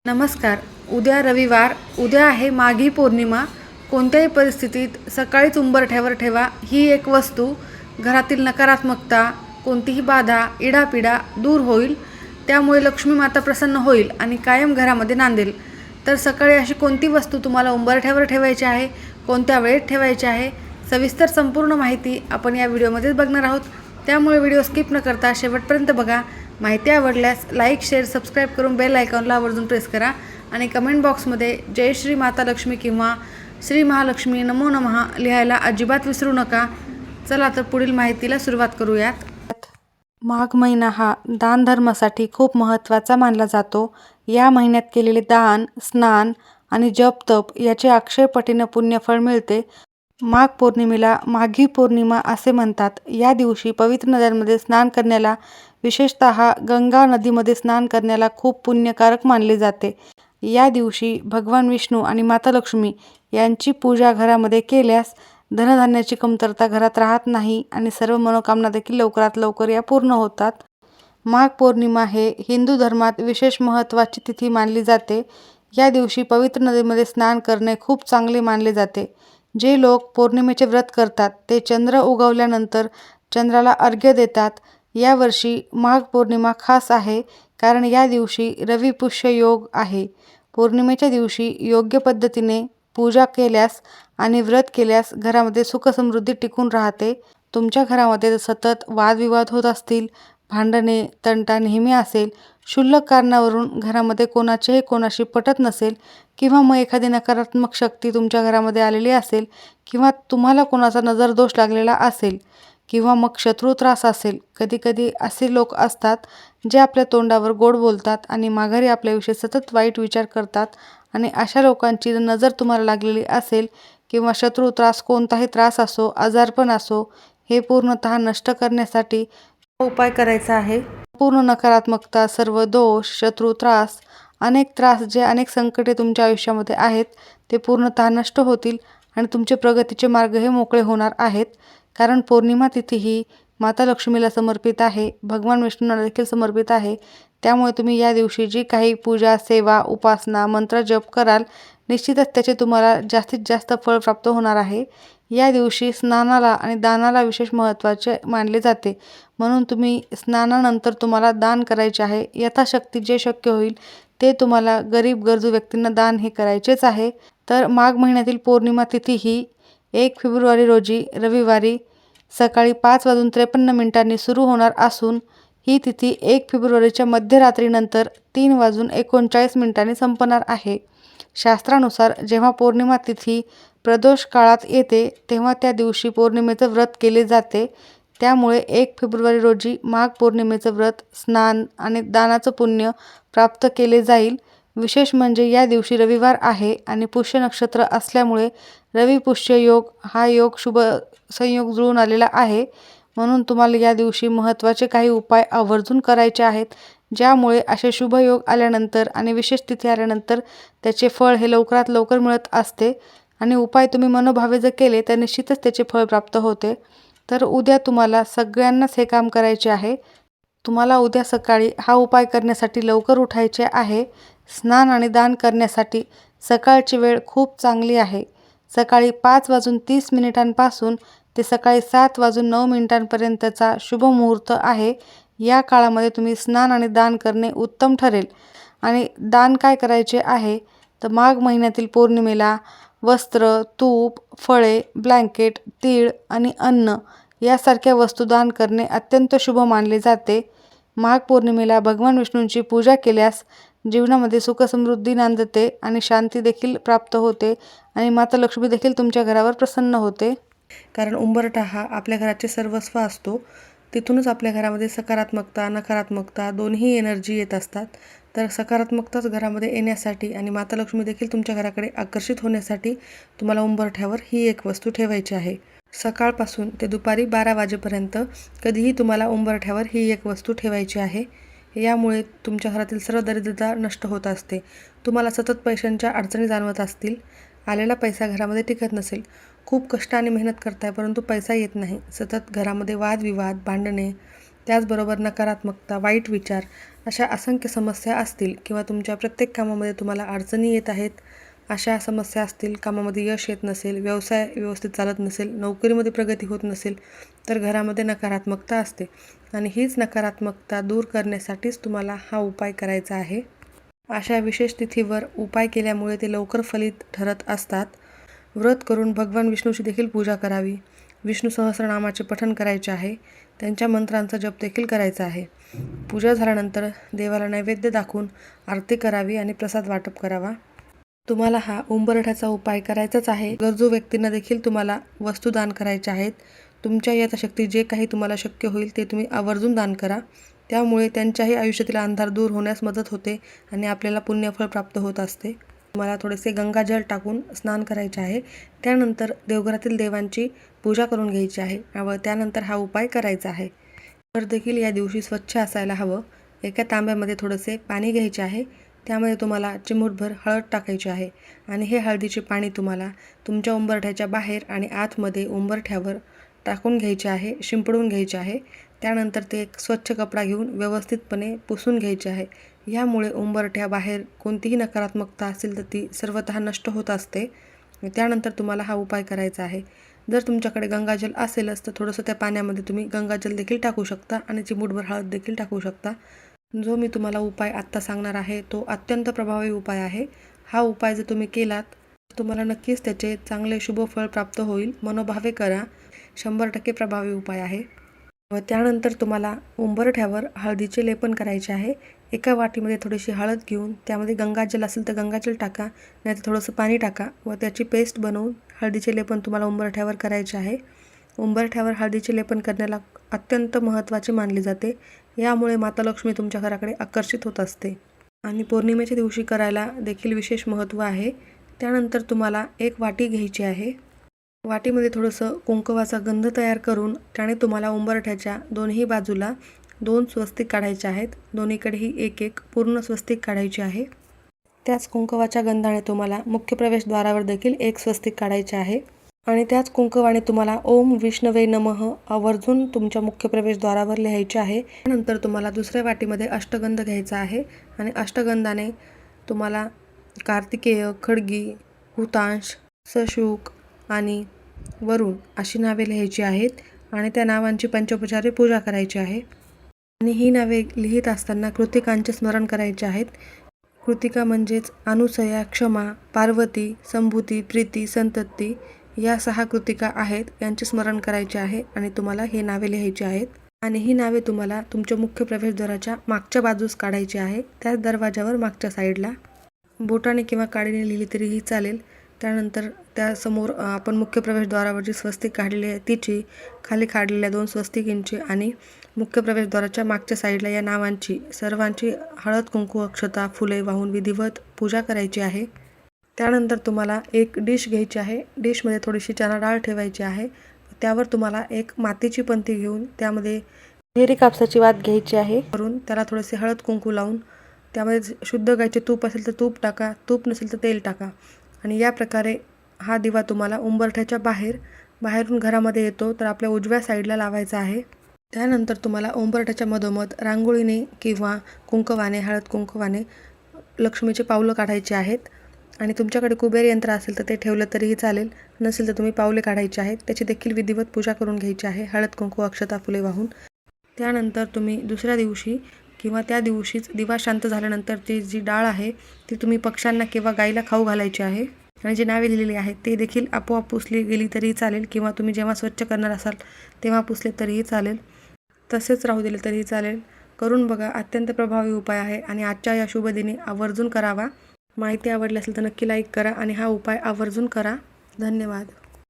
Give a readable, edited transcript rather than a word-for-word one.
नमस्कार. उद्या रविवार, उद्या आहे माघी पौर्णिमा. कोणत्याही परिस्थितीत सकाळीच उंबरठ्यावर ठेवा ही एक वस्तू. घरातील नकारात्मकता, कोणतीही बाधा, इडापिडा दूर होईल. त्यामुळे लक्ष्मी माता प्रसन्न होईल आणि कायम घरामध्ये नांदेल. तर सकाळी अशी कोणती वस्तू तुम्हाला उंबरठ्यावर ठेवायची आहे, कोणत्या वेळेत ठेवायची आहे, सविस्तर संपूर्ण माहिती आपण या व्हिडिओमध्येच बघणार आहोत. त्यामुळे व्हिडिओ स्किप न करता शेवटपर्यंत बघा. माहिती आवडल्यास लाईक, शेअर, सबस्क्राईब करून बेल आयकॉनला आवर्जून प्रेस करा आणि कमेंट बॉक्समध्ये जय श्री माता लक्ष्मी किंवा श्री महालक्ष्मी नमो नमः लिहायला अजिबात विसरू नका. चला तर पुढील माहितीला सुरुवात करूयात. माघ महिना हा दान धर्मासाठी खूप महत्त्वाचा मानला जातो. या महिन्यात केलेले दान, स्नान आणि जप तप याचे अक्षय पटीने पुण्यफळ मिळते. माघ पौर्णिमेला माघी पौर्णिमा असे म्हणतात. या दिवशी पवित्र नद्यांमध्ये स्नान करण्याला, विशेषतः गंगा नदीमध्ये स्नान करण्याला खूप पुण्यकारक मानले जाते. या दिवशी भगवान विष्णू आणि माता लक्ष्मी यांची पूजा घरामध्ये केल्यास धनधान्याची कमतरता घरात राहत नाही आणि सर्व मनोकामना देखील लवकरात लवकर या पूर्ण होतात. माघ पौर्णिमा हे हिंदू धर्मात विशेष महत्त्वाची तिथी मानली जाते. या दिवशी पवित्र नदीमध्ये स्नान करणे खूप चांगले मानले जाते. जे लोक पौर्णिमेचे व्रत करतात ते चंद्र उगवल्यानंतर चंद्राला अर्घ्य देतात. यावर्षी माघ पौर्णिमा खास आहे कारण या दिवशी रवी पुष्य योग आहे. पौर्णिमेच्या दिवशी योग्य पद्धतीने पूजा केल्यास आणि व्रत केल्यास घरामध्ये सुखसमृद्धी टिकून राहते. तुमच्या घरामध्ये सतत वादविवाद होत असतील, भांडणे तंटा नेहमी असेल, क्षुल्लक कारणावरून घरामध्ये कोणाशी पटत नसेल किंवा मग एखादी नकारात्मक शक्ती तुमच्या घरामध्ये आलेली असेल किंवा तुम्हाला कोणाचा नजरदोष लागलेला असेल किंवा मग शत्रू त्रास असेल. कधीकधी असे लोक असतात जे आपल्या तोंडावर गोड बोलतात आणि माघारी आपल्याविषयी सतत वाईट विचार करतात आणि अशा लोकांची नजर तुम्हाला लागलेली असेल किंवा शत्रू त्रास, कोणताही त्रास असो, आजारपण असो, हे पूर्णतः नष्ट करण्यासाठी उपाय करायचा आहे. पूर्ण नकारात्मकता, सर्व दोष, शत्रू त्रास, अनेक संकटे तुमच्या आयुष्यामध्ये आहेत ते पूर्णतः नष्ट होतील आणि तुमचे प्रगतीचे मार्ग हे मोकळे होणार आहेत. कारण पौर्णिमा तिथी ही माता लक्ष्मीला समर्पित आहे, भगवान विष्णूंना देखील समर्पित आहे. त्यामुळे तुम्ही या दिवशी जी काही पूजा, सेवा, उपासना, मंत्र जप कराल निश्चितच त्याचे तुम्हाला जास्तीत जास्त फळ प्राप्त होणार आहे. या दिवशी स्नानाला आणि दानाला विशेष महत्त्वाचे मानले जाते. म्हणून तुम्ही स्नानानंतर तुम्हाला दान करायचे आहे. यथाशक्ती जे शक्य होईल ते तुम्हाला गरीब गरजू व्यक्तींना दान हे करायचेच आहे. तर माघ महिन्यातील पौर्णिमा तिथी ही 1 फेब्रुवारी रोजी रविवारी सकाळी 5:53 सुरू होणार असून ही तिथी 1 फेब्रुवारीच्या मध्यरात्रीनंतर 3:39 संपणार आहे. शास्त्रानुसार जेव्हा पौर्णिमा तिथी प्रदोष काळात येते तेव्हा त्या दिवशी पौर्णिमेचं व्रत केले जाते. त्यामुळे 1 फेब्रुवारी रोजी माघ पौर्णिमेचं व्रत, स्नान आणि दानाचं पुण्य प्राप्त केले जाईल. विशेष म्हणजे या दिवशी रविवार आहे आणि पुष्य नक्षत्र असल्यामुळे रवी पुष्य योग हा योग शुभ संयोग जुळून आलेला आहे. म्हणून तुम्हाला या दिवशी महत्त्वाचे काही उपाय आवर्जून करायचे आहेत, ज्यामुळे असे शुभ योग आल्यानंतर आणि विशेष तिथी आल्यानंतर त्याचे फळ हे लवकरात लवकर मिळत असते आणि उपाय तुम्ही मनोभावे जर केले तर निश्चितच त्याचे फळ प्राप्त होते. तर उद्या तुम्हाला सगळ्यांनाच हे काम करायचे आहे. तुम्हाला उद्या सकाळी हा उपाय करण्यासाठी लवकर उठायचे आहे. स्नान आणि दान करण्यासाठी सकाळची वेळ खूप चांगली आहे. सकाळी 5:30 ते सकाळी 7:09 शुभ मुहूर्त आहे. या काळामध्ये तुम्ही स्नान आणि दान करणे उत्तम ठरेल. आणि दान काय करायचे आहे तर माघ महिन्यातील पौर्णिमेला वस्त्र, तूप, फळे, ब्लँकेट, तीळ आणि अन्न यासारख्या वस्तू दान करणे अत्यंत शुभ मानले जाते. माघ पौर्णिमेला भगवान विष्णूंची पूजा केल्यास जीवनामध्ये सुखसमृद्धी नांदते आणि शांती देखील प्राप्त होते आणि माता लक्ष्मी देखील तुमच्या घरावर प्रसन्न होते. कारण उंबरठा हा आपल्या घराचे सर्वस्व असतो. तिथूनच आपल्या घरामध्ये सकारात्मकता, नकारात्मकता दोन्ही एनर्जी येत असतात. तर सकारात्मकताच घरामध्ये येण्यासाठी आणि माता लक्ष्मी देखील तुमच्या घराकडे आकर्षित होण्यासाठी तुम्हाला उंबरठ्यावर ही एक वस्तू ठेवायची आहे. सकाळपासून ते दुपारी 12 वाजेपर्यंत कधीही तुम्हाला उंबरठ्यावर ही एक वस्तू ठेवायची आहे. यामुळे तुमच्या घरातील सर्व दरिद्रता नष्ट होत असते. तुम्हाला सतत पैशांच्या अडचणी जाणवत असतील, आलेला पैसा घरामध्ये टिकत नसेल, खूप कष्ट आणि मेहनत करताय परंतु पैसा येत नाही, सतत घरामध्ये वादविवाद, भांडणे, त्याचबरोबर नकारात्मकता, वाईट विचार अशा असंख्य समस्या असतील किंवा तुमच्या प्रत्येक कामामध्ये तुम्हाला अडचणी येत आहेत, अशा समस्या असतील, कामामध्ये यश येत नसेल, व्यवसाय व्यवस्थित चालत नसेल, नोकरीमध्ये प्रगती होत नसेल, तर घरामध्ये नकारात्मकता असते आणि हीच नकारात्मकता दूर करण्यासाठीच तुम्हाला हा उपाय करायचा आहे. अशा विशेष तिथीवर उपाय केल्यामुळे ते लवकर फलित ठरत असतात. व्रत करून भगवान विष्णूची देखील पूजा करावी. विष्णू सहस्रनामाचे पठण करायचे आहे. त्यांच्या मंत्रांचा जप देखील करायचा आहे. पूजा झाल्यानंतर देवाला नैवेद्य दाखवून आरती करावी आणि प्रसाद वाटप करावा. तुम्हाला हा उंबरठ्याचा उपाय करायचाच आहे. गरजू व्यक्तींना देखील तुम्हाला वस्तू दान करायच्या आहेत. तुमच्या यथाशक्ती जे काही तुम्हाला शक्य होईल ते तुम्ही आवर्जून दान करा. त्यामुळे त्यांच्याही आयुष्यातील अंधार दूर होण्यास मदत होते आणि आपल्याला पुण्यफळ प्राप्त होत असते. तुम्हाला थोडेसे गंगाजल टाकून स्नान करायचे आहे. त्यानंतर देवघरातील देवांची पूजा करून घ्यायची आहे व त्यानंतर हा उपाय करायचा आहे. घर देखील या दिवशी स्वच्छ असायला हवं. एका तांब्यामध्ये थोडेसे पाणी घ्यायचे आहे. त्यामध्ये तुम्हाला चिमूटभर हळद टाकायची आहे आणि हे हळदीचे पाणी तुम्हाला तुमच्या उंबरठ्याच्या बाहेर आणि आतमध्ये उंबरठ्यावर टाकून घ्यायचे आहे, शिंपडून घ्यायचे आहे. त्यानंतर ते एक स्वच्छ कपडा घेऊन व्यवस्थितपणे पुसून घ्यायचे आहे. यामुळे उंबरठ्याबाहेर कोणतीही नकारात्मकता असेल तर ती सर्वतः नष्ट होत असते. त्यानंतर तुम्हाला हा उपाय करायचा आहे. जर तुमच्याकडे गंगाजल असेलच तर थोडंसं त्या पाण्यामध्ये तुम्ही गंगाजल देखील टाकू शकता आणि चिमूटभर हळद देखील टाकू शकता. जो मी तुम्हाला उपाय आत्ता सांगणार आहे तो अत्यंत प्रभावी उपाय आहे. हा उपाय जर तुम्ही केलात तर तुम्हाला नक्कीच त्याचे चांगले शुभफळ प्राप्त होईल. मनोभावे करा. 100% प्रभावी उपाय आहे. व त्यानंतर तुम्हाला उंबरठ्यावर हळदीचे लेपन करायचे आहे. एका वाटीमध्ये थोडीशी हळद घेऊन त्यामध्ये गंगाजल असेल तर गंगाजल टाका, नाहीतर थोडंसं पाणी टाका व त्याची पेस्ट बनवून हळदीचे लेपन तुम्हाला उंबरठ्यावर करायचे आहे. उंबरठ्यावर हळदीचे लेपन करण्याला अत्यंत महत्त्वाचे मानले जाते. यामुळे माता लक्ष्मी तुमच्या घराकडे आकर्षित होत असते आणि पौर्णिमेच्या दिवशी करायला देखील विशेष महत्त्व आहे. त्यानंतर तुम्हाला एक वाटी घ्यायची आहे. वाटीमध्ये थोडंसं कुंकवाचा गंध तयार करून त्याने तुम्हाला उंबरठ्याच्या दोन्ही बाजूला 2 स्वस्तिक काढायचे आहेत. दोन्हीकडेही एक एक पूर्ण स्वस्तिक काढायचे आहे. त्याच कुंकवाच्या गंधाने तुम्हाला मुख्य प्रवेशद्वारावर देखील एक स्वस्तिक काढायचे आहे आणि त्याच कुंकवाने तुम्हाला ओम विष्णवे नमः आवर्जून तुमच्या मुख्य प्रवेशद्वारावर लिहायचे आहे. त्यानंतर तुम्हाला दुसऱ्या वाटीमध्ये अष्टगंध घ्यायचा आहे आणि अष्टगंधाने तुम्हाला कार्तिकेय, खडगी, हुतांश, सशुक आणि वरुण अशी नावे लिहायची आहेत आणि त्या नावांची पंचोपचारे पूजा करायची आहे. आणि ही नावे लिहित असताना कृतिकांचे स्मरण करायचे आहेत. कृतिका म्हणजेच अनुसया, क्षमा, पार्वती, संभूती, प्रीती, संतती या 6 कृतिका आहेत. यांचे स्मरण करायचे आहे आणि तुम्हाला हे नावे लिहायची आहेत. आणि ही नावे तुम्हाला तुमच्या मुख्य प्रवेशद्वाराच्या मागच्या बाजूस काढायची आहे. त्याच दरवाजावर मागच्या साईडला बोटाने किंवा काडीने लिहिली तरीही चालेल. त्यानंतर त्यासमोर आपण मुख्य प्रवेशद्वारावर जी स्वस्तिक काढलेली आहे तिची, खाली काढलेल्या 2 स्वस्तिकींची आणि मुख्य प्रवेशद्वाराच्या मागच्या साईडला या नावांची सर्वांची हळद, कुंकू, अक्षता, फुले वाहून विधिवत पूजा करायची आहे. त्यानंतर तुम्हाला एक डिश घ्यायची आहे. डिशमध्ये थोडीशी चणा डाळ ठेवायची आहे. त्यावर तुम्हाला एक मातीची पंती घेऊन त्यामध्ये दुहेरी कापसाची वात घ्यायची आहे. वरून त्याला थोडेसे हळद कुंकू लावून त्यामध्ये शुद्ध गायचे तूप असेल तर तूप टाका, तूप नसेल तर तेल टाका आणि या प्रकारे हा दिवा तुम्हाला उंबरठ्याच्या बाहेरून घरामध्ये येतो तर आपल्या उजव्या साईडला लावायचा आहे. त्यानंतर तुम्हाला उंबरठ्याच्या मधोमध रांगोळीने किंवा कुंकवाने, हळद कुंकवाने लक्ष्मीचे पावलं काढायचे आहेत आणि तुमच्याकडे कुबेर यंत्र असेल तर ते ठेवलं तरीही चालेल. नसेल तर तुम्ही पावले काढायचे आहेत. त्याची देखील विधिवत पूजा करून घ्यायची आहे हळद कुंकू, अक्षता, फुले वाहून. त्यानंतर तुम्ही दुसऱ्या दिवशी किंवा त्या दिवशीच दिवा शांत झाल्यानंतर ती जी डाळ आहे ती तुम्ही पक्ष्यांना किंवा गाईला खाऊ घालायची आहे आणि जी नावे लिहिलेली आहेत ते देखील आपोआप पुसली गेली तरीही चालेल किंवा तुम्ही जेव्हा स्वच्छ करणार असाल तेव्हा पुसले तरीही चालेल. तसेच राहू दिले तरीही चालेल. करून बघा. अत्यंत प्रभावी उपाय आहे आणि आजच्या या शुभ दिनी आवर्जून करावा. माहिती आवडली असेल तर नक्की लाईक करा आणि हा उपाय आवर्जून करा. धन्यवाद.